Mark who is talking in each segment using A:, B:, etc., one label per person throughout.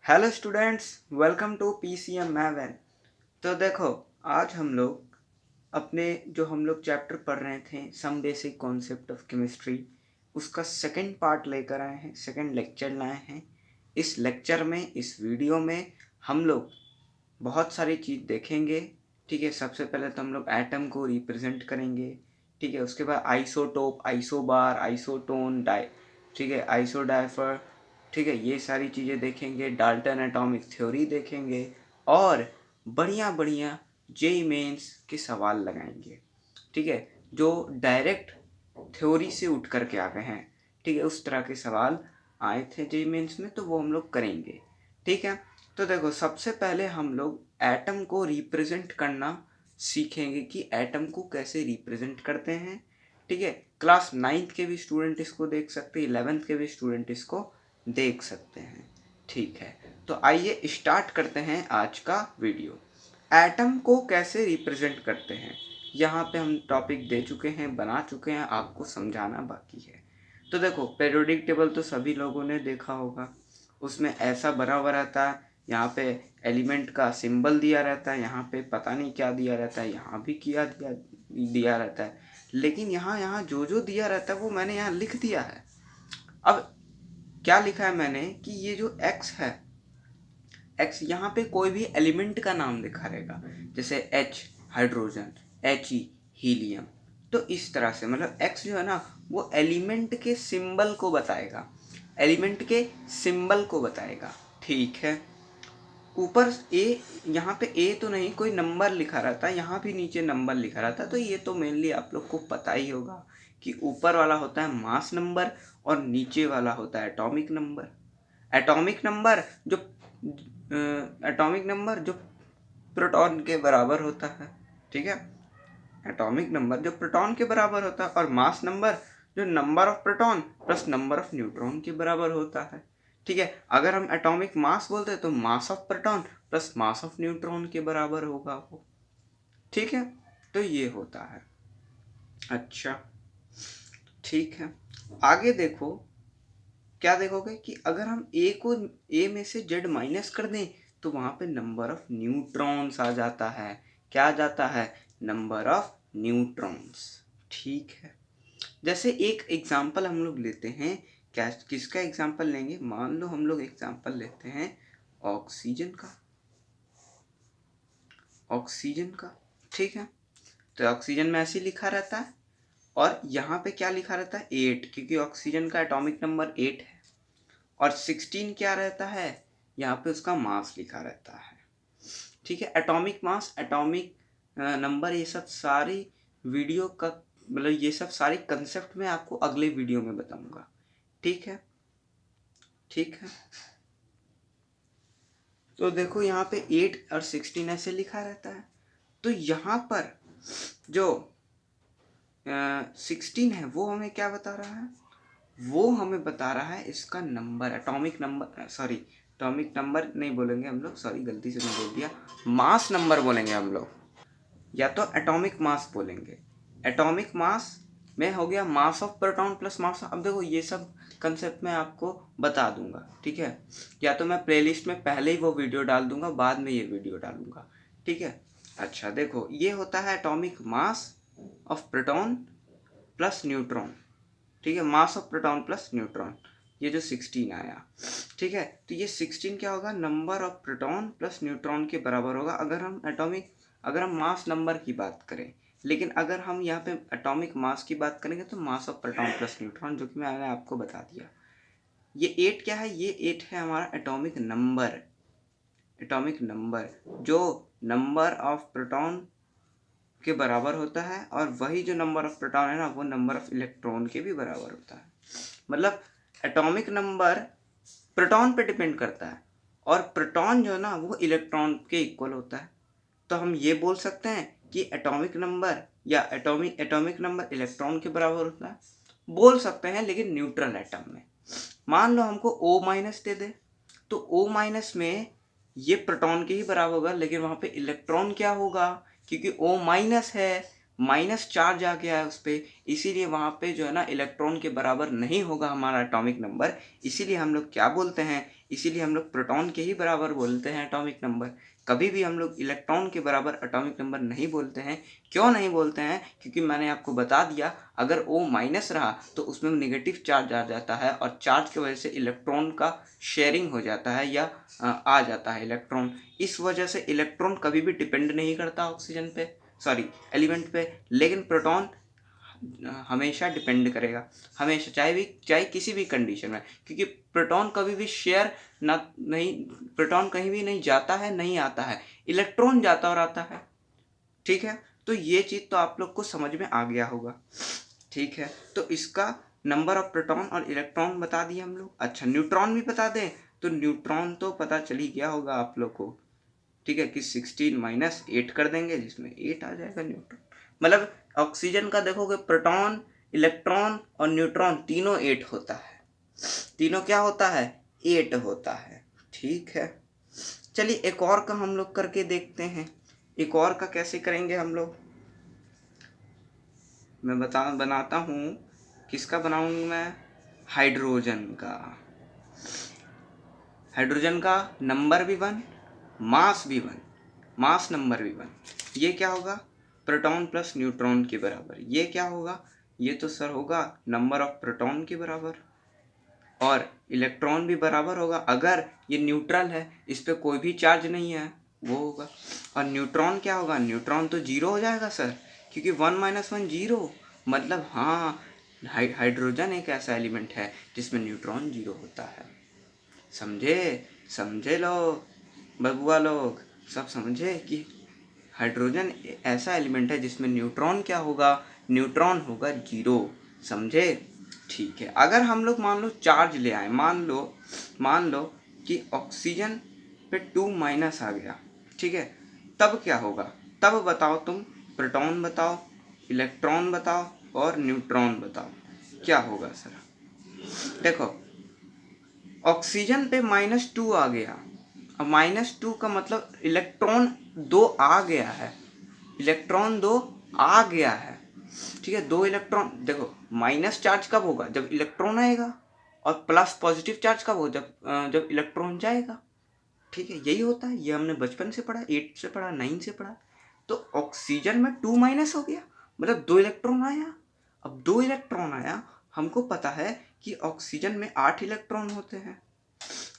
A: Hello students, welcome to PCM maven. तो देखो, आज हम लोग अपने जो हम लोग चैप्टर पढ़ रहे थे some basic concept of chemistry, उसका सेकंड पार्ट लेकर आए हैं, सेकंड लेक्चर लाए हैं। इस लेक्चर में, इस वीडियो में हम लोग बहुत सारी चीज़ देखेंगे। ठीक है, सबसे पहले तो हम लोग एटम को रिप्रेजेंट करेंगे। ठीक है, उसके बाद आइसोटोप, आइसोबार, आइसोटोन, ठीक है, आइसोडाइफर, ठीक है, ये सारी चीज़ें देखेंगे। डाल्टन एटॉमिक थ्योरी देखेंगे और बढ़िया बढ़िया जेई मेंस के सवाल लगाएंगे। ठीक है, जो डायरेक्ट थ्योरी से उठ करके आ गए हैं। ठीक है, उस तरह के सवाल आए थे जेई मेंस में, तो वो हम लोग करेंगे। ठीक है, तो देखो, सबसे पहले हम लोग एटम को रिप्रेजेंट करना सीखेंगे कि एटम को कैसे रिप्रेजेंट करते हैं। ठीक है, क्लास 9th के भी स्टूडेंट इसको देख सकते हैं, 11th के भी स्टूडेंट इसको देख सकते हैं। ठीक है, तो आइए स्टार्ट करते हैं आज का वीडियो। एटम को कैसे रिप्रेजेंट करते हैं, यहाँ पे हम टॉपिक दे चुके हैं, बना चुके हैं, आपको समझाना बाकी है। तो देखो, पीरियोडिक टेबल तो सभी लोगों ने देखा होगा। उसमें ऐसा बना हुआ रहता है, यहाँ पे एलिमेंट का सिंबल दिया रहता है, यहाँ पे पता नहीं क्या दिया रहता है, यहाँ भी किया दिया रहता है। लेकिन यहाँ यहाँ जो जो दिया रहता है वो मैंने यहाँ लिख दिया है। अब क्या लिखा है मैंने कि ये जो x है, x यहाँ पे कोई भी एलिमेंट का नाम लिखा रहेगा, जैसे H हाइड्रोजन, He हीलियम। तो इस तरह से मतलब x जो है ना, वो एलिमेंट के सिंबल को बताएगा, एलिमेंट के सिंबल को बताएगा। ठीक है, ऊपर ए, यहाँ पे ए तो नहीं, कोई नंबर लिखा रहता है, यहाँ भी नीचे नंबर लिखा रहता है। तो ये तो मेनली आप लोग को पता ही होगा कि ऊपर वाला होता है मास नंबर और नीचे वाला होता है एटॉमिक नंबर। एटॉमिक नंबर जो प्रोटॉन के बराबर होता है। ठीक है, एटॉमिक नंबर जो प्रोटॉन के बराबर होता है, और मास नंबर जो number of proton plus number of neutron के बराबर होता है। ठीक है, अगर हम एटॉमिक मास बोलते हैं तो mass of proton plus mass of neutron के बराबर होगा वो। ठीक है, तो ये होता है। अच्छा, ठीक है, आगे देखो, क्या देखोगे कि अगर हम ए को ए में से जेड माइनस कर दें तो वहां पे नंबर ऑफ न्यूट्रॉन्स आ जाता है। क्या आ जाता है? Number of neutrons. ठीक है, जैसे एक एग्जांपल हम लोग लेते हैं। क्या, किसका एग्जांपल लेंगे? मान लो हम लोग एग्जांपल लेते हैं ऑक्सीजन का। ऑक्सीजन का, ठीक है, तो ऑक्सीजन में ऐसे लिखा रहता है, और यहाँ पे क्या लिखा रहता है? 8, क्योंकि ऑक्सीजन का एटॉमिक नंबर 8 है। और 16 क्या रहता है? यहाँ पे उसका मास लिखा रहता है। ठीक है, एटॉमिक मास, एटॉमिक नंबर, ये सब सारी वीडियो का मतलब ये सब सारी कंसेप्ट मैं आपको अगले वीडियो में बताऊंगा। ठीक है, ठीक है, तो देखो यहाँ पे 8 और 16 ऐसे लिखा रहता है। तो यहाँ पर जो 16 है वो हमें क्या बता रहा है? वो हमें बता रहा है इसका number, atomic number, sorry atomic number नहीं बोलेंगे हम लोग, सॉरी गलती से मैं बोल दिया, मास नंबर बोलेंगे हम लोग, या तो एटॉमिक मास बोलेंगे। एटॉमिक मास में हो गया mass of proton plus mass. अब देखो, ये सब कंसेप्ट मैं आपको बता दूंगा। ठीक है, या तो मैं प्लेलिस्ट में पहले ही वो वीडियो डाल दूंगा, बाद में ये वीडियो डालूंगा। ठीक है, अच्छा देखो, ये होता है atomic mass of proton plus neutron. ठीक है, mass of proton plus neutron, ये जो 16 आया। ठीक है, तो ये 16 क्या होगा? Number of proton plus neutron के बराबर होगा, अगर हम मास नंबर की बात करें। लेकिन अगर हम यहाँ पे एटॉमिक मास की बात करेंगे तो mass of proton plus neutron, जो कि मैंने आपको बता दिया। ये 8 क्या है? ये 8 है हमारा एटॉमिक नंबर। एटॉमिक नंबर जो नंबर ऑफ प्रोटॉन के बराबर होता है, और वही जो नंबर ऑफ प्रोटॉन है ना, वो नंबर ऑफ इलेक्ट्रॉन के भी बराबर होता है। मतलब एटॉमिक नंबर प्रोटॉन पे डिपेंड करता है, और प्रोटॉन जो है ना वो इलेक्ट्रॉन के इक्वल होता है। तो हम ये बोल सकते हैं कि एटॉमिक नंबर या एटॉमिक नंबर इलेक्ट्रॉन के बराबर होता है, बोल सकते हैं, लेकिन न्यूट्रल एटम में। मान लो हमको O माइनस दे दे, तो O माइनस में ये प्रोटॉन के ही बराबर होगा, लेकिन वहाँ पे इलेक्ट्रॉन क्या होगा? क्योंकि O माइनस है, माइनस चार्ज आ गया है उस पर, इसीलिए वहाँ पे जो है ना इलेक्ट्रॉन के बराबर नहीं होगा हमारा एटॉमिक नंबर। इसीलिए हम लोग क्या बोलते हैं? इसीलिए हम लोग प्रोटॉन के ही बराबर बोलते हैं एटॉमिक नंबर। कभी भी हम लोग इलेक्ट्रॉन के बराबर एटॉमिक नंबर नहीं बोलते हैं। क्यों नहीं बोलते हैं? क्योंकि मैंने आपको बता दिया, अगर O माइनस रहा तो उसमें नेगेटिव चार्ज आ जाता है और चार्ज की वजह से इलेक्ट्रॉन का शेयरिंग हो जाता है या आ जाता है इलेक्ट्रॉन। इस वजह से इलेक्ट्रॉन कभी भी डिपेंड नहीं करता ऑक्सीजन पे, सॉरी एलिमेंट पे, लेकिन प्रोटॉन हमेशा डिपेंड करेगा, हमेशा, चाहे किसी भी कंडीशन में, क्योंकि प्रोटॉन कभी भी शेयर ना नहीं, प्रोटॉन कहीं भी नहीं जाता है नहीं आता है, इलेक्ट्रॉन जाता और आता है। ठीक है, तो ये चीज़ तो आप लोग को समझ में आ गया होगा। ठीक है, तो इसका नंबर ऑफ प्रोटॉन और इलेक्ट्रॉन बता दिए हम लोग। अच्छा, न्यूट्रॉन भी बता दें तो न्यूट्रॉन तो पता चल ही गया होगा आप लोग को। ठीक है, कि 16 माइनस 8 कर देंगे जिसमें 8 आ जाएगा न्यूट्रॉन। मतलब ऑक्सीजन का देखोगे, प्रोटॉन, इलेक्ट्रॉन और न्यूट्रॉन तीनों 8 होता है। तीनों क्या होता है? 8 होता है। ठीक है, चलिए एक और का हम लोग करके देखते हैं। एक और का कैसे करेंगे हम लोग, मैं बनाता हूँ। किसका बनाऊंगा मैं? हाइड्रोजन का। हाइड्रोजन का नंबर भी 1, मास भी 1, मास नंबर भी 1। ये क्या होगा? प्रोटॉन प्लस न्यूट्रॉन के बराबर। ये क्या होगा? ये तो सर होगा नंबर ऑफ प्रोटॉन के बराबर, और इलेक्ट्रॉन भी बराबर होगा। अगर ये न्यूट्रल है, इस पर कोई भी चार्ज नहीं है, वो होगा। और न्यूट्रॉन क्या होगा? न्यूट्रॉन तो जीरो हो जाएगा सर, क्योंकि 1 माइनस 1 जीरो। मतलब हाँ, हाइड्रोजन एक ऐसा एलिमेंट है जिसमें न्यूट्रॉन जीरो होता है। समझे लोग, बबुआ लोग, सब समझे कि हाइड्रोजन ऐसा एलिमेंट है जिसमें न्यूट्रॉन क्या होगा? न्यूट्रॉन होगा जीरो। समझे? ठीक है, अगर हम लोग मान लो चार्ज ले आए, मान लो कि ऑक्सीजन पे 2 माइनस आ गया, ठीक है, तब क्या होगा? तब बताओ तुम, प्रोटॉन बताओ, इलेक्ट्रॉन बताओ और न्यूट्रॉन बताओ, क्या होगा सर? देखो, ऑक्सीजन पे -2 आ गया। अब -2 का मतलब इलेक्ट्रॉन 2 आ गया है, इलेक्ट्रॉन 2 आ गया है। ठीक है, 2 इलेक्ट्रॉन, देखो माइनस चार्ज कब होगा? जब इलेक्ट्रॉन आएगा, और प्लस पॉजिटिव चार्ज कब हो? जब इलेक्ट्रॉन जाएगा। ठीक है, यही होता है, ये हमने बचपन से पढ़ा, 8 से पढ़ा, 9 से पढ़ा। तो ऑक्सीजन में 2 माइनस हो गया, मतलब 2 इलेक्ट्रॉन आया। अब 2 इलेक्ट्रॉन आया, हमको पता है कि ऑक्सीजन में 8 इलेक्ट्रॉन होते हैं।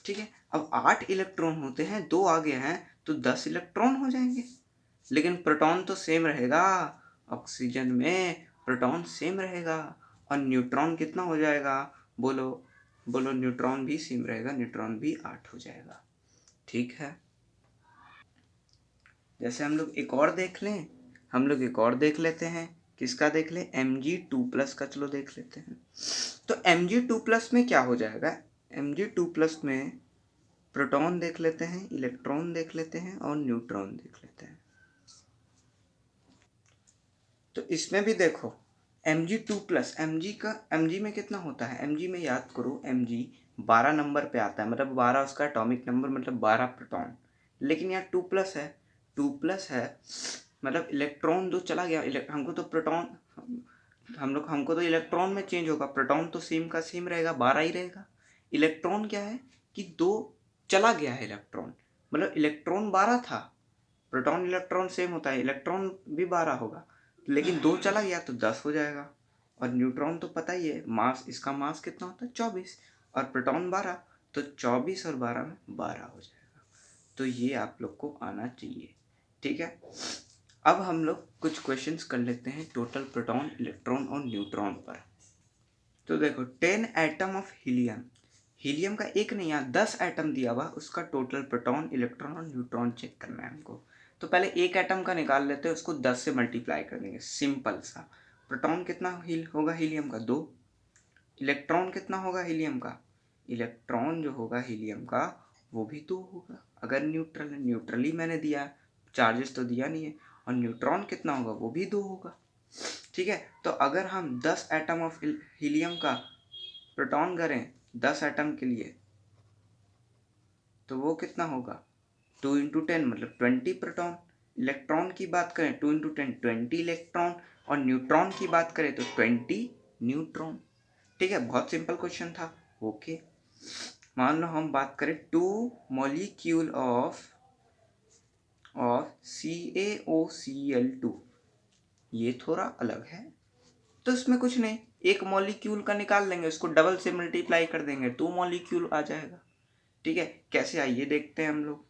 A: ठीक है, अब 8 इलेक्ट्रॉन होते हैं, 2 आ गए हैं तो 10 इलेक्ट्रॉन हो जाएंगे। लेकिन प्रोटॉन तो सेम रहेगा, ऑक्सीजन में प्रोटॉन सेम रहेगा, और न्यूट्रॉन कितना हो जाएगा? बोलो बोलो, न्यूट्रॉन भी सेम रहेगा, न्यूट्रॉन भी 8 हो जाएगा। ठीक है, जैसे हम लोग एक और देख लें, हम लोग एक और देख लेते हैं। किसका देख लें? Mg2+ का, चलो देख लेते हैं। तो Mg2+ में क्या हो जाएगा? Mg2+ में प्रोटॉन देख लेते हैं, इलेक्ट्रॉन देख लेते हैं और न्यूट्रॉन देख लेते हैं। तो इसमें भी देखो, Mg2+, Mg में कितना होता है? Mg में याद करो, Mg 12 नंबर पे आता है, मतलब 12 उसका एटॉमिक नंबर, मतलब 12 प्रोटॉन। लेकिन यहाँ 2+ है, 2+ है, मतलब इलेक्ट्रॉन 2 चला गया। हमको तो प्रोटॉन, हमको तो इलेक्ट्रॉन में चेंज होगा, प्रोटॉन तो सेम का सेम रहेगा, 12 ही रहेगा। इलेक्ट्रॉन क्या है कि 2 चला गया है इलेक्ट्रॉन, मतलब इलेक्ट्रॉन 12 था, प्रोटॉन इलेक्ट्रॉन सेम होता है, इलेक्ट्रॉन भी 12 होगा, लेकिन 2 चला गया तो 10 हो जाएगा। और न्यूट्रॉन तो पता ही है, मास, इसका मास कितना होता है? 24, और प्रोटॉन 12, तो 24 और 12 में 12 हो जाएगा। तो ये आप लोग को आना चाहिए। ठीक है, अब हम लोग कुछ क्वेश्चंस कर लेते हैं टोटल प्रोटॉन, इलेक्ट्रॉन और न्यूट्रॉन पर। तो देखो, 10 एटम ऑफ हीलियम, हीलियम का एक नहीं, यहाँ 10 एटम दिया हुआ, उसका टोटल प्रोटॉन, इलेक्ट्रॉन और न्यूट्रॉन चेक करना है हमको। तो पहले एक एटम का निकाल लेते हैं, उसको 10 से मल्टीप्लाई कर देंगे, सिंपल सा। प्रोटॉन कितना होगा हीलियम का? 2। इलेक्ट्रॉन कितना होगा हीलियम का? इलेक्ट्रॉन जो होगा हीलियम का वो भी 2 होगा, अगर न्यूट्रल है, न्यूट्रली मैंने दिया, चार्जेस तो दिया नहीं है। और न्यूट्रॉन कितना होगा? वो भी 2 होगा। ठीक है, तो अगर हम 10 एटम ऑफ हीलियम का प्रोटॉन करें 10 एटम के लिए, तो वो कितना होगा? 2 × 10 मतलब 20 प्रोटॉन। इलेक्ट्रॉन की बात करें, 2 × 10 20 इलेक्ट्रॉन, और न्यूट्रॉन की बात करें तो 20 न्यूट्रॉन। ठीक है, बहुत सिंपल क्वेश्चन था। ओके, मान लो हम बात करें 2 मॉलिक्यूल ऑफ CaOCl2, ये थोड़ा अलग है, तो इसमें कुछ नहीं, एक मॉलिक्यूल का निकाल लेंगे, उसको डबल से मल्टीप्लाई कर देंगे, 2 मॉलिक्यूल आ जाएगा। ठीक है, कैसे आइए देखते हैं हम लोग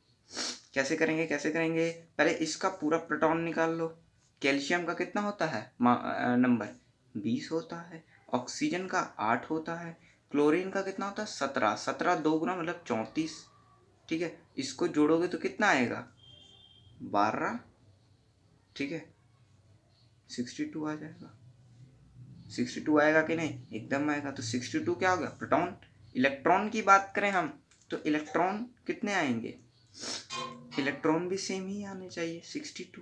A: कैसे करेंगे। पहले इसका पूरा प्रोटॉन निकाल लो। कैल्शियम का कितना होता है नंबर 20 होता है, ऑक्सीजन का 8 होता है, क्लोरीन का कितना होता है 17, 17 2 गुना मतलब 34। ठीक है, इसको जोड़ोगे तो कितना आएगा 12। ठीक है, 62 आ जाएगा। 62 आएगा कि नहीं, एकदम आएगा। तो 62 क्या हो गया प्रोटॉन। इलेक्ट्रॉन की बात करें हम तो इलेक्ट्रॉन कितने आएंगे, इलेक्ट्रॉन भी सेम ही आने चाहिए 62।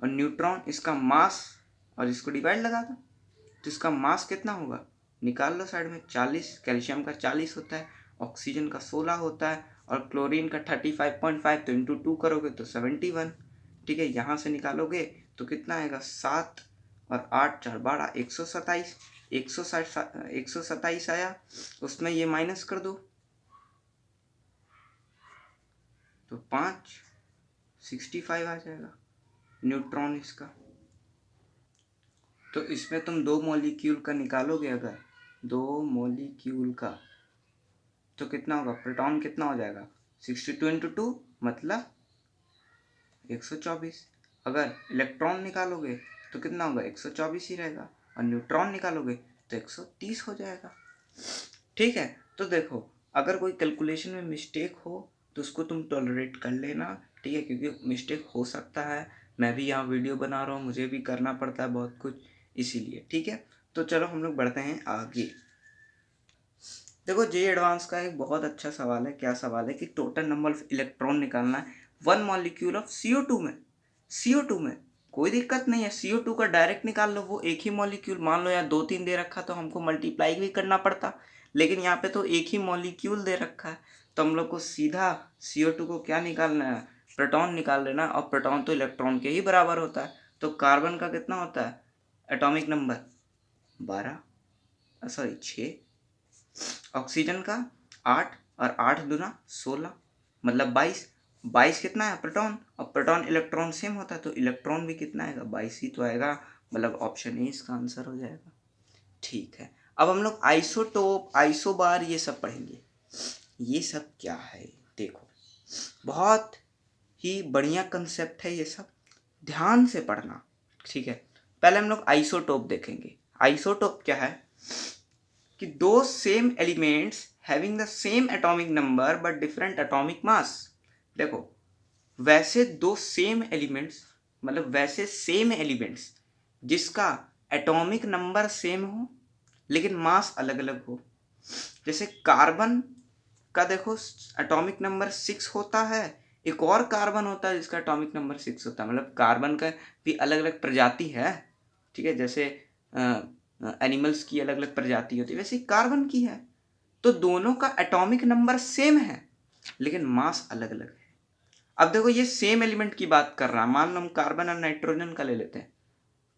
A: और न्यूट्रॉन इसका मास और इसको डिवाइड लगा दो तो इसका मास कितना होगा, निकाल लो साइड में 40। कैल्शियम का 40 होता है, ऑक्सीजन का 16 होता है और क्लोरीन का 35.5, तो इंटू 2 करोगे तो 71। ठीक है, यहाँ से निकालोगे तो कितना आएगा 7 और 8 4 12 127। 127 आया, उसमें ये माइनस कर दो तो 5 65 आ जाएगा न्यूट्रॉन इसका। तो इसमें तुम 2 मॉलिक्यूल का निकालोगे, अगर 2 मॉलिक्यूल का तो कितना होगा, प्रोटॉन कितना हो जाएगा 62 इंटू 2 मतलब 124। अगर इलेक्ट्रॉन निकालोगे तो कितना होगा 124 ही रहेगा, और न्यूट्रॉन निकालोगे तो 130 हो जाएगा। ठीक है, तो देखो अगर कोई कैलकुलेशन में मिस्टेक हो तो उसको तुम टॉलरेट कर लेना। ठीक है, क्योंकि मिस्टेक हो सकता है, मैं भी यहाँ वीडियो बना रहा हूँ, मुझे भी करना पड़ता है बहुत कुछ, इसीलिए। ठीक है, तो चलो हम लोग बढ़ते हैं आगे। देखो जे एडवांस का एक बहुत अच्छा सवाल है। क्या सवाल है कि टोटल नंबर ऑफ इलेक्ट्रॉन निकालना है 1 मॉलिक्यूल ऑफ CO2 में। CO2 में कोई दिक्कत नहीं है, CO2 का डायरेक्ट निकाल लो, वो एक ही मॉलिक्यूल। मान लो यार 2 3 दे रखा तो हमको मल्टीप्लाई भी करना पड़ता, लेकिन यहाँ पे तो एक ही मॉलिक्यूल दे रखा है, तो हम लोग को सीधा CO2 को क्या निकालना है, प्रोटॉन निकाल लेना। और प्रोटॉन तो इलेक्ट्रॉन के ही बराबर होता है। तो कार्बन का कितना होता है एटॉमिक नंबर 12, सॉरी 6। ऑक्सीजन का 8 और 8 दूना 16 मतलब 22। 22 कितना है प्रोटॉन, और प्रोटॉन इलेक्ट्रॉन सेम होता है तो इलेक्ट्रॉन भी कितना आएगा 22 ही तो आएगा, मतलब ऑप्शन ए इसका आंसर हो जाएगा। ठीक है, अब हम लोग आइसोटोप आइसोबार ये सब पढ़ेंगे। ये सब क्या है देखो, बहुत ही बढ़िया कंसेप्ट है ये सब, ध्यान से पढ़ना। ठीक है, पहले हम लोग आइसोटोप देखेंगे। आइसोटोप क्या है कि दो same elements having the same atomic number but different atomic mass. देखो वैसे दो सेम एलिमेंट्स, मतलब वैसे सेम एलिमेंट्स जिसका एटॉमिक नंबर सेम हो लेकिन मास अलग अलग हो। जैसे कार्बन का देखो एटॉमिक नंबर 6 होता है, एक और कार्बन होता है जिसका एटॉमिक नंबर 6 होता है, मतलब कार्बन का भी अलग अलग प्रजाति है। ठीक है, जैसे एनिमल्स की अलग अलग प्रजाति होती है, वैसे कार्बन की है। तो दोनों का एटॉमिक नंबर सेम है लेकिन मास अलग अलग है। अब देखो ये सेम एलिमेंट की बात कर रहा है, मान लो हम कार्बन और नाइट्रोजन का ले लेते हैं।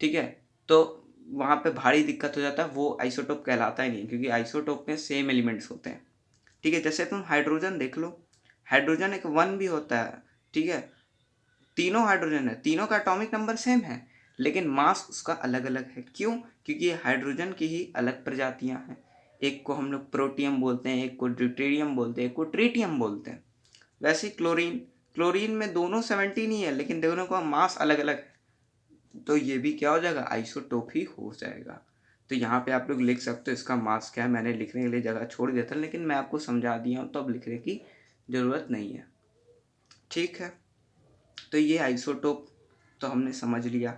A: ठीक है, तो वहाँ पे भारी दिक्कत हो जाता है, वो आइसोटोप कहलाता ही नहीं, क्योंकि आइसोटोप में सेम एलिमेंट्स होते हैं। ठीक है, जैसे तुम हाइड्रोजन देख लो, हाइड्रोजन एक 1 भी होता है। ठीक है, तीनों हाइड्रोजन है, तीनों का एटॉमिक नंबर सेम है लेकिन मास उसका अलग अलग है। क्यों, क्योंकि हाइड्रोजन की ही अलग प्रजातियां हैं। एक को हम लोग प्रोटियम बोलते हैं, एक को ड्यूटेरियम बोलते हैं, एक को ट्रीटियम बोलते हैं। वैसे क्लोरीन, क्लोरीन में दोनों 17 ही है लेकिन दोनों का मास अलग अलग है, तो ये भी क्या हो जाएगा आइसोटोप ही हो जाएगा। तो यहाँ पे आप लोग लिख सकते हो इसका मास क्या है, मैंने लिखने के लिए जगह छोड़ दिया था लेकिन मैं आपको समझा दिया हूँ तो अब लिखने की ज़रूरत नहीं है। ठीक है, तो ये आइसोटोप तो हमने समझ लिया।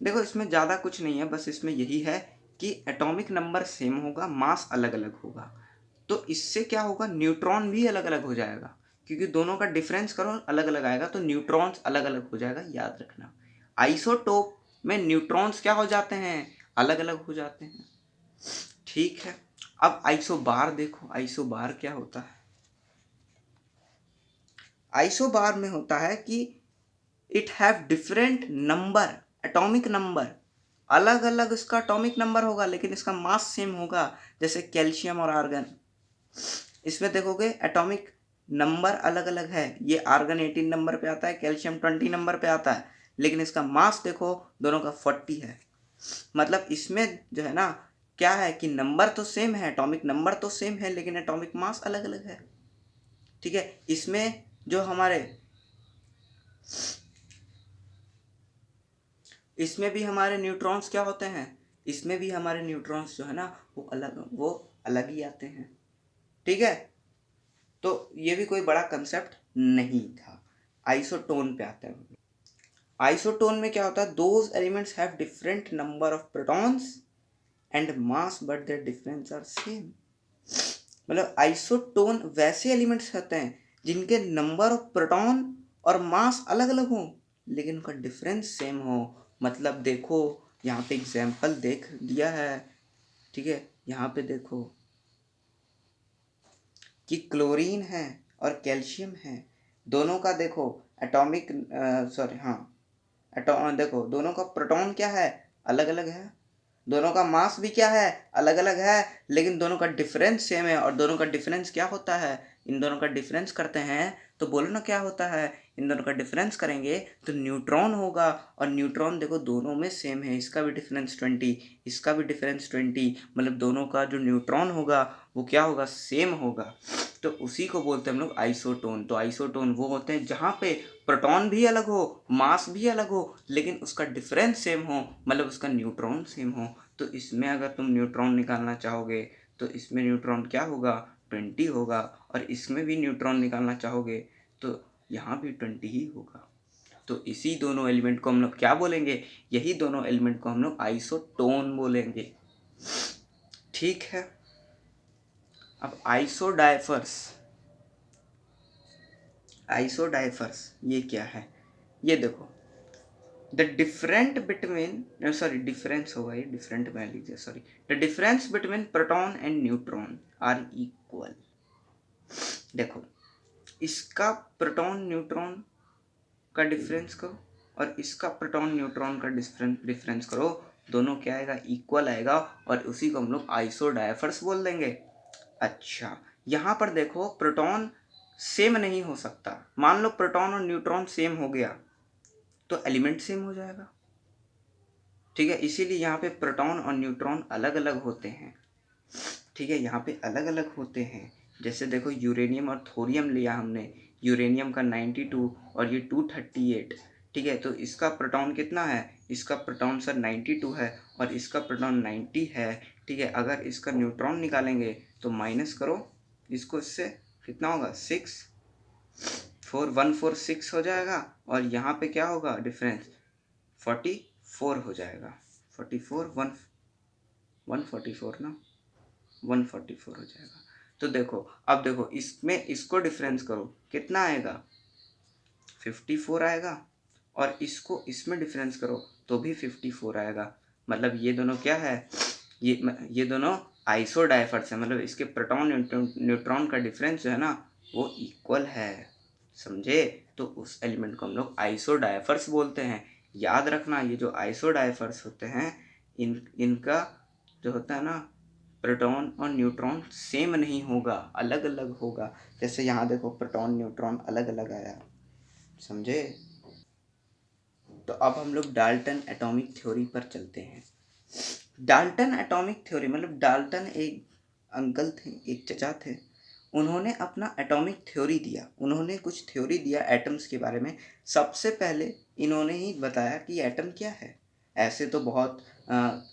A: देखो इसमें ज़्यादा कुछ नहीं है, बस इसमें यही है कि एटॉमिक नंबर सेम होगा, मास अलग अलग होगा। तो इससे क्या होगा, न्यूट्रॉन भी अलग अलग हो जाएगा, क्योंकि दोनों का डिफरेंस करो अलग अलग आएगा तो न्यूट्रॉन्स अलग अलग हो जाएगा, याद रखना। आइसोटोप में न्यूट्रॉन्स क्या हो जाते हैं, अलग अलग हो जाते हैं। ठीक है, अब आइसोबार देखो, आइसोबार क्या होता है। आइसोबार में होता है कि it have different number, atomic number, अलग अलग इसका एटॉमिक नंबर होगा लेकिन इसका मास सेम होगा, जैसे कैल्शियम और आर्गन। इसमें देखोगे एटॉमिक नंबर अलग अलग है, ये आर्गन 18 नंबर पे आता है, कैल्शियम 20 नंबर पे आता है, लेकिन इसका मास देखो दोनों का 40 है। मतलब इसमें जो है ना क्या है कि नंबर तो सेम है, एटॉमिक नंबर तो सेम है, लेकिन एटॉमिक मास अलग अलग है। ठीक है, इसमें जो हमारे इसमें भी हमारे न्यूट्रॉन्स क्या होते हैं, इसमें भी हमारे न्यूट्रॉन्स जो है ना वो अलग ही आते हैं। ठीक है, तो ये भी कोई बड़ा कंसेप्ट नहीं था। आइसोटोन पे आते हैं। आइसोटोन में क्या होता है, those elements have different number of protons and mass but their difference are same. मतलब आइसोटोन वैसे एलिमेंट्स होते हैं जिनके नंबर ऑफ प्रोटॉन और मास अलग अलग हो, लेकिन उनका डिफरेंस सेम हो। मतलब देखो यहाँ पे एग्जाम्पल देख दिया है। ठीक है, यहाँ पे देखो कि क्लोरीन है और कैल्शियम है, दोनों का देखो एटॉमिक सॉरी हाँ देखो दोनों का प्रोटॉन क्या है, अलग अलग है, दोनों का मास भी क्या है, अलग अलग है, लेकिन दोनों का डिफरेंस सेम है। और दोनों का डिफरेंस क्या होता है, इन दोनों का डिफरेंस करते हैं तो बोलो ना क्या होता है, इन दोनों का डिफरेंस करेंगे तो न्यूट्रॉन होगा। और न्यूट्रॉन देखो दोनों में सेम है, इसका भी डिफरेंस 20, इसका भी डिफरेंस 20, मतलब दोनों का जो न्यूट्रॉन होगा वो क्या होगा, सेम होगा। तो उसी को बोलते हैं हम लोग आइसोटोन। तो आइसोटोन वो होते हैं जहाँ पे प्रोटॉन भी अलग हो, मास भी अलग हो, लेकिन उसका डिफरेंस सेम हो, मतलब उसका न्यूट्रॉन सेम हो। तो इसमें अगर तुम न्यूट्रॉन निकालना चाहोगे तो इसमें न्यूट्रॉन क्या होगा, 20 होगा, और इसमें भी न्यूट्रॉन निकालना चाहोगे तो यहाँ भी 20 ही होगा। तो इसी दोनों एलिमेंट को हम लोग क्या बोलेंगे, यही दोनों एलिमेंट को हम लोग आइसोटोन बोलेंगे। ठीक है, अब आइसोडाइफर्स ये क्या है, ये देखो the different between sorry difference होगा, ये डिफरेंट में लीजिए, sorry the difference between proton and neutron are equal. देखो इसका प्रोटॉन न्यूट्रॉन का डिफरेंस करो और इसका प्रोटॉन न्यूट्रॉन का डिफरेंस करो, दोनों क्या आएगा, इक्वल आएगा, और उसी को हम लोग आइसोडाइफर्स बोल देंगे। अच्छा, यहाँ पर देखो प्रोटॉन सेम नहीं हो सकता, मान लो प्रोटॉन और न्यूट्रॉन सेम हो गया तो एलिमेंट सेम हो जाएगा। ठीक है, इसीलिए यहाँ पे प्रोटॉन और न्यूट्रॉन अलग अलग होते हैं। ठीक है, यहाँ पे अलग अलग होते हैं। जैसे देखो यूरेनियम और थोरियम लिया हमने, यूरेनियम का 92 और ये 238। ठीक है, तो इसका प्रोटॉन कितना है, इसका प्रोटॉन सर 92 है और इसका प्रोटॉन 90 है। ठीक है, अगर इसका न्यूट्रॉन निकालेंगे तो माइनस करो इसको, इससे कितना होगा, 6, 4146 हो जाएगा, और यहाँ पे क्या होगा डिफरेंस, 44 हो जाएगा, 44 144 ना, 144 हो जाएगा। तो देखो अब देखो इसमें इसको डिफरेंस करो कितना आएगा, 54 आएगा, और इसको इसमें डिफरेंस करो तो भी 54 आएगा। मतलब ये दोनों क्या है, ये दोनों आइसोडाइफर्स है, मतलब इसके प्रोटॉन न्यूट्रॉन का डिफरेंस जो है ना वो इक्वल है। समझे, तो उस एलिमेंट को हम लोग आइसोडाइफर्स बोलते हैं। याद रखना ये जो आइसोडाइफर्स होते हैं इनका जो होता है ना प्रोटॉन और न्यूट्रॉन सेम नहीं होगा, अलग अलग होगा। जैसे यहाँ देखो प्रोटॉन न्यूट्रॉन अलग अलग आया, समझे। तो अब हम लोग डाल्टन एटॉमिक थ्योरी पर चलते हैं। डाल्टन एटॉमिक थ्योरी मतलब डाल्टन एक अंकल थे, एक चचा थे, उन्होंने अपना एटॉमिक थ्योरी दिया, उन्होंने कुछ थ्योरी दिया एटम्स के बारे में। सबसे पहले इन्होंने ही बताया कि एटम क्या है। ऐसे तो बहुत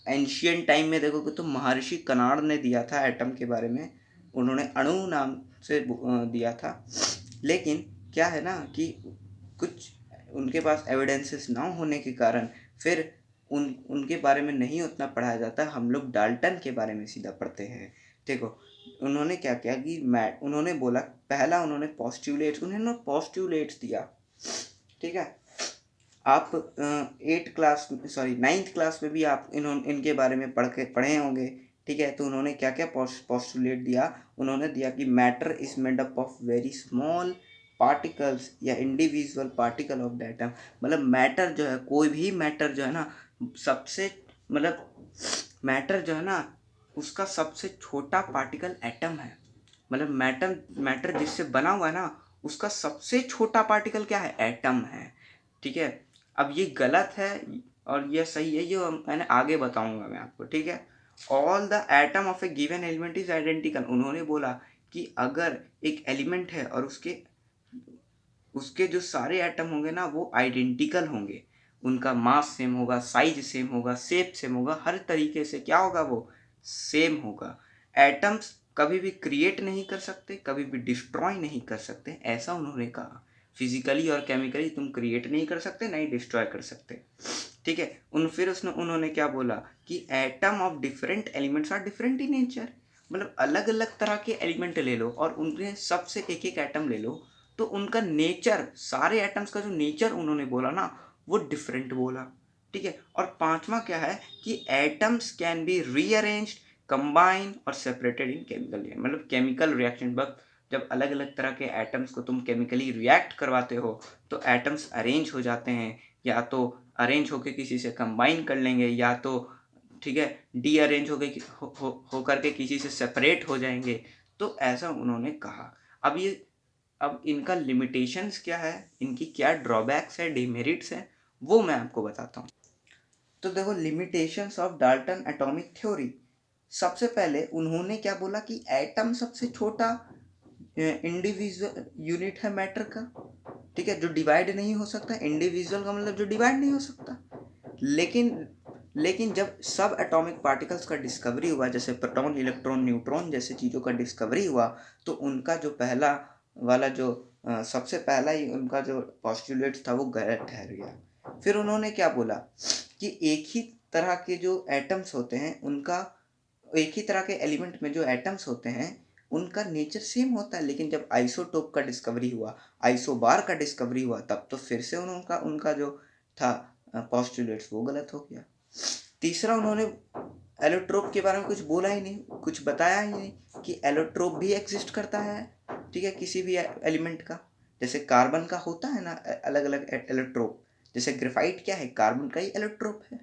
A: एंशियंट टाइम में देखो कि तो महर्षि कणाद ने दिया था एटम के बारे में, उन्होंने अणु नाम से दिया था। लेकिन क्या है ना कि कुछ उनके पास एविडेंसेस ना होने के कारण फिर उनके बारे में नहीं उतना पढ़ाया जाता, हम लोग डाल्टन के बारे में सीधा पढ़ते हैं। देखो उन्होंने क्या किया कि उन्होंने बोला, पहला उन्होंने पोस्ट्यूलेट्स दिया। ठीक है, आप 9th क्लास में भी आप इनके बारे में पढ़े होंगे। ठीक है, तो उन्होंने क्या क्या पोस्टुलेट दिया, उन्होंने दिया कि matter is made up of very small particles या individual particle of the atom. मतलब मैटर जो है, कोई भी मैटर जो है ना, सबसे मतलब मैटर जो है ना उसका सबसे छोटा पार्टिकल एटम है। मतलब मैटर जिससे बना हुआ है ना, उसका सबसे छोटा पार्टिकल क्या है? एटम है। ठीक है, अब ये गलत है और ये सही है, ये मैंने आगे बताऊंगा मैं आपको। ठीक है, all the atom of A given element is identical. उन्होंने बोला कि अगर एक एलिमेंट है और उसके उसके जो सारे एटम होंगे ना वो आइडेंटिकल होंगे, उनका मास सेम होगा, साइज सेम होगा, शेप सेम होगा, हर तरीके से क्या होगा? वो सेम होगा। एटम्स कभी भी क्रिएट नहीं कर सकते, कभी भी डिस्ट्रॉय नहीं कर सकते, ऐसा उन्होंने कहा। फिजिकली और केमिकली तुम क्रिएट नहीं कर सकते, नहीं डिस्ट्रॉय कर सकते। ठीक है, फिर उन्होंने क्या बोला कि atom of different elements are different in nature. मतलब अलग अलग तरह के एलिमेंट ले लो और उनके सबसे एक एक एटम ले लो, तो उनका नेचर, सारे एटम्स का जो नेचर उन्होंने बोला ना, वो डिफरेंट बोला। ठीक है, और पांचवा क्या है कि atoms can be rearranged, combine और सेपरेटेड इन केमिकल रिएक्शन। मतलब केमिकल रिएक्शन वक्त जब अलग अलग तरह के एटम्स को तुम केमिकली रिएक्ट करवाते हो तो एटम्स अरेंज हो जाते हैं, या तो अरेंज होकर किसी से कंबाइन कर लेंगे, या तो ठीक है डी अरेंज हो करके किसी से सेपरेट हो जाएंगे। तो ऐसा उन्होंने कहा। अब इनका लिमिटेशंस क्या है, इनकी क्या ड्रॉबैक्स है, डिमेरिट्स है, वो मैं आपको बताता हूँ। तो देखो, limitations of Dalton atomic theory. सबसे पहले उन्होंने क्या बोला कि एटम सबसे छोटा इंडिविजुअल यूनिट है मैटर का। ठीक है, जो डिवाइड नहीं हो सकता। इंडिविजुअल का मतलब जो डिवाइड नहीं हो सकता। लेकिन जब सब एटॉमिक पार्टिकल्स का डिस्कवरी हुआ, जैसे प्रोटॉन, इलेक्ट्रॉन, न्यूट्रॉन जैसे चीज़ों का डिस्कवरी हुआ, तो उनका जो पहला वाला जो सबसे पहला ही उनका जो पॉस्टुलेट था वो गलत ठहर गया। फिर उन्होंने क्या बोला कि एक ही तरह के जो एटम्स होते हैं उनका, एक ही तरह के एलिमेंट में जो एटम्स होते हैं उनका नेचर सेम होता है, लेकिन जब आइसोटोप का डिस्कवरी हुआ, आइसोबार का डिस्कवरी हुआ, तब तो फिर से उनका उनका जो था पॉस्टुलेट्स वो गलत हो गया। तीसरा, उन्होंने एलोट्रोप के बारे में कुछ बोला ही नहीं, कुछ बताया ही नहीं कि एलोट्रोप भी एग्जिस्ट करता है। ठीक है, किसी भी एलिमेंट का, जैसे कार्बन का होता है ना अलग अलग एलोट्रोप, जैसे ग्रेफाइट क्या है? कार्बन का ही एलोट्रोप है।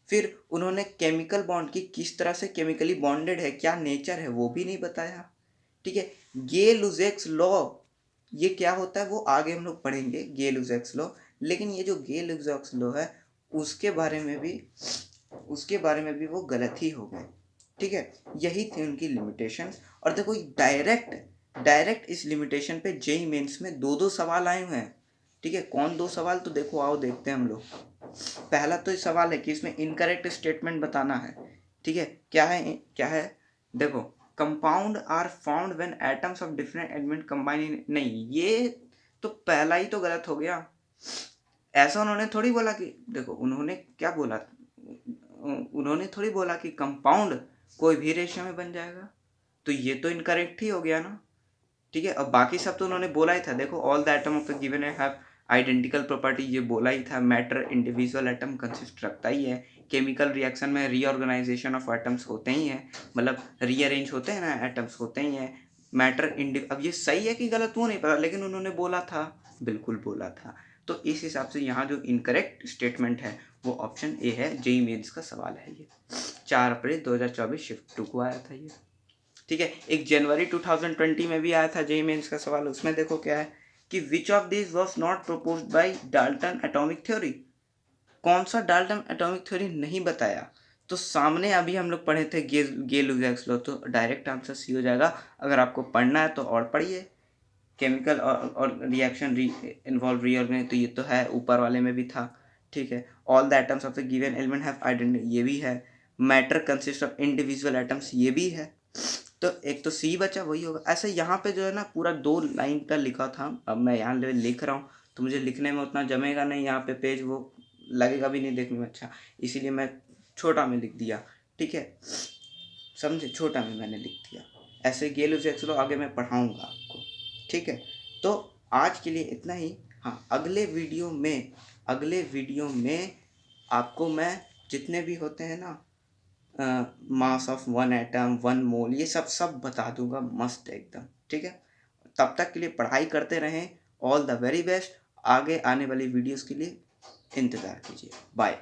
A: फिर उन्होंने केमिकल बॉन्ड की किस तरह से केमिकली बॉन्डेड है, क्या नेचर है, वो भी नहीं बताया। ठीक है, गे-लुजेक्स लॉ, ये क्या होता है वो आगे हम लोग पढ़ेंगे, गे-लुजेक्स लॉ। लेकिन ये जो गे-लुजेक्स लॉ है उसके बारे में भी वो गलत ही हो गए। ठीक है, यही थी उनकी लिमिटेशंस। और देखो, डायरेक्ट इस लिमिटेशन पे जेईई मेंस में दो सवाल आए हुए हैं। ठीक है, कौन दो सवाल? तो देखो, आओ देखते हैं हम लोग। पहला तो इस सवाल है कि इसमें इनकरेक्ट स्टेटमेंट बताना है। ठीक है, क्या है? देखो, compound are found when atoms of different element combine in, नहीं, ये तो पहला ही तो गलत हो गया। ऐसा उन्होंने थोड़ी बोला कि, देखो उन्होंने क्या बोला, उन्होंने थोड़ी बोला कि कंपाउंड कोई भी रेशियो में बन जाएगा, तो ये तो इनकरेक्ट ही हो गया ना। ठीक है, अब बाकी सब तो उन्होंने बोला ही था। देखो, all the atom of A given have identical property, ये बोला ही था। मैटर इंडिविजुअल एटम कंसिस्ट रखता ही है। केमिकल रिएक्शन में रीऑर्गेनाइजेशन ऑफ एटम्स होते ही हैं, मतलब रीअरेंज होते हैं ना, एटम्स होते ही हैं। अब ये सही है कि गलत वो नहीं पता, लेकिन उन्होंने बोला था, बिल्कुल बोला था। तो इस हिसाब से यहाँ जो इनकरेक्ट स्टेटमेंट है वो ऑप्शन ए है। जेईई मेंस का सवाल है ये। 4 अप्रैल 2024 शिफ्ट 2 को आया था ये। ठीक है, एक जनवरी 2020 में भी आया था जेईई मेंस का सवाल। उसमें देखो क्या है कि which of this was not proposed by Dalton atomic theory. कौन सा डाल्टन एटॉमिक थ्योरी नहीं बताया? तो सामने अभी हम लोग पढ़े थे गे-लुजेक्स लॉ, तो डायरेक्ट आंसर सी हो जाएगा। अगर आपको पढ़ना है तो और पढ़िए। केमिकल और रिएक्शन इन्वॉल्व रीऑर्गेनाइज, तो ये तो है, ऊपर वाले में भी था। ठीक है, all the atoms of the given element have identity, ये भी है। Matter consist of individual atoms, ये भी है। तो एक तो सी बचा, वही होगा। ऐसे यहाँ पे जो है ना पूरा 2 लाइन का लिखा था, अब मैं यहाँ लिख रहा हूँ तो मुझे लिखने में उतना जमेगा नहीं, यहाँ पे पेज वो लगेगा भी नहीं देखने में अच्छा, इसीलिए मैं छोटा में लिख दिया। ठीक है, समझे, छोटा में मैंने लिख दिया। ऐसे गे-लुजेक्स लॉ आगे मैं पढ़ाऊँगा आपको। ठीक है, तो आज के लिए इतना ही। हाँ, अगले वीडियो में आपको मैं जितने भी होते हैं ना, मास ऑफ 1 एटम, 1 मोल, ये सब बता दूंगा मस्त एकदम। ठीक है, तब तक के लिए पढ़ाई करते रहें। All the very best. आगे आने वाली वीडियोस के लिए इंतज़ार कीजिए। बाय।